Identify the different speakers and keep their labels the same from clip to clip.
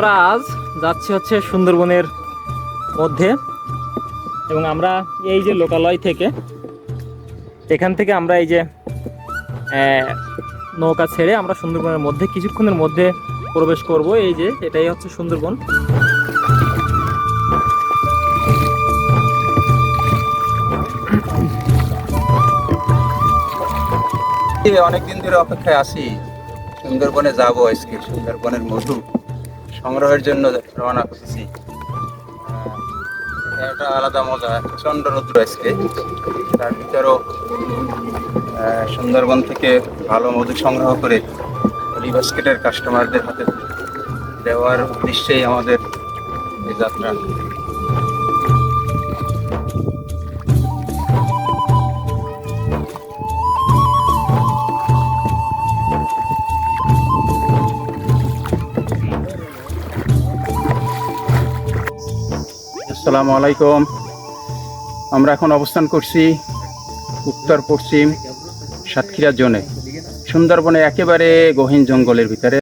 Speaker 1: আমরা আজ যাচ্ছি হচ্ছে সুন্দরবনের মধ্যে, এবং আমরা এই যে লোকালয় থেকে এখান থেকে আমরা এই যে নৌকা ছেড়ে আমরা সুন্দরবনের মধ্যে কিছুক্ষণের মধ্যে প্রবেশ করব। এই যে এটাই হচ্ছে সুন্দরবন।
Speaker 2: অনেকদিন ধরে অপেক্ষায় আছি, সুন্দরবনে যাবো। আজকে সুন্দরবনের মধু সংগ্রহের জন্য রওনা করছি। এটা আলাদা মজা, প্রচন্ড রৌদ্র আজকে, তার ভিতরেও সুন্দরবন থেকে ভালো মধু সংগ্রহ করে হলি বাস্কেটের কাস্টমারদের হাতে দেওয়ার উদ্দেশ্যেই আমাদের এই যাত্রা। আসসালামু আলাইকুম। আমরা এখন অবস্থান করছি উত্তর পশ্চিম সাতক্ষীরা জোনে, সুন্দরবনে একেবারে গহীন জঙ্গলের ভিতরে।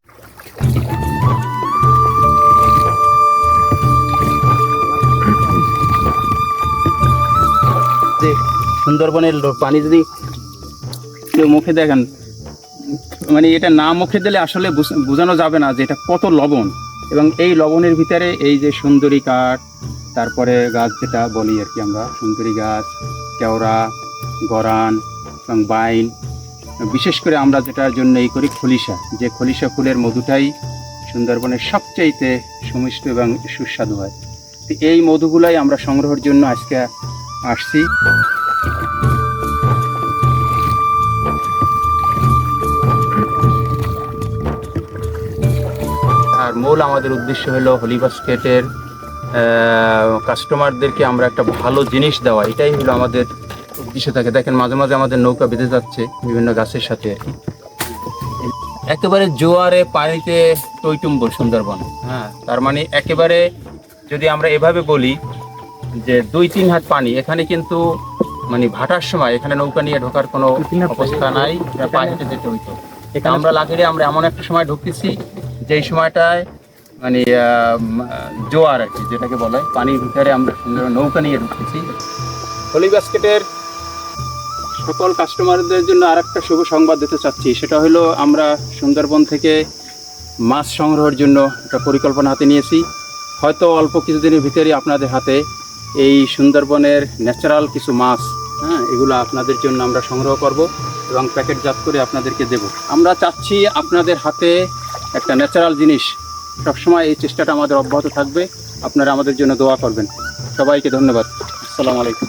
Speaker 2: সুন্দরবনের পানি যদি কেউ মুখে দেখেন, মানে এটা না মুখে দিলে আসলে বোঝানো যাবে না যে এটা কত লবণ। এবং এই লবণের ভিতরে এই যে সুন্দরী কাঠ, তারপরে গাছ যেটা বলি আর কি আমরা, সুন্দরী গাছ, কেওড়া, গরান এবং বাইন, বিশেষ করে আমরা যেটার জন্য এই করি খলিশা, যে খলিশা ফুলের মধুটাই সুন্দরবনের সবচাইতে সুমিষ্ট এবং সুস্বাদু হয়। তো এই মধুগুলাই আমরা সংগ্রহের জন্য আজকে আসছি। আর মূল আমাদের উদ্দেশ্য হলো হলি বাস্কেটের কাস্টমারদেরকে আমরা একটা ভালো জিনিস দেওয়া, এটাই হলো আমাদের উদ্দেশ্য থাকে। দেখেন মাঝে মাঝে আমাদের নৌকা বেঁধে যাচ্ছে বিভিন্ন গাছের সাথে আর কি, একেবারে জোয়ারে পানিতে টইটুম্বর সুন্দরবন। হ্যাঁ, তার মানে একেবারে যদি আমরা এভাবে বলি যে 2-3 হাত পানি এখানে, কিন্তু মানে ভাটার সময় এখানে নৌকা নিয়ে ঢোকার কোনো অবস্থা নাই, পায়ে হেঁটে যেতে হইতো। আমরা লাগলে আমরা এমন একটা সময় ঢুকতেছি যেই সময়টায় মানে জোয়ার আর কি, যেটাকে বলে পানির ভিতরে আমরা নৌকা নিয়ে ঢুকতেছি। হলি বাস্কেটের সকল কাস্টমারদের জন্য আর একটা শুভ সংবাদ দিতে চাচ্ছি, সেটা হলো আমরা সুন্দরবন থেকে মাছ সংগ্রহের জন্য একটা পরিকল্পনা হাতে নিয়েছি। হয়তো অল্প কিছুদিনের ভিতরেই আপনাদের হাতে এই সুন্দরবনের ন্যাচারাল কিছু মাছ, এগুলো আপনাদের জন্য আমরা সংগ্রহ করব এবং প্যাকেটজাত করে আপনাদেরকে দেব। আমরা চাচ্ছি আপনাদের হাতে একটা ন্যাচারাল জিনিস, সবসময় এই চেষ্টাটা আমাদের অব্যাহত থাকবে। আপনারা আমাদের জন্য দোয়া করবেন। সবাইকে ধন্যবাদ। আসসালামু আলাইকুম।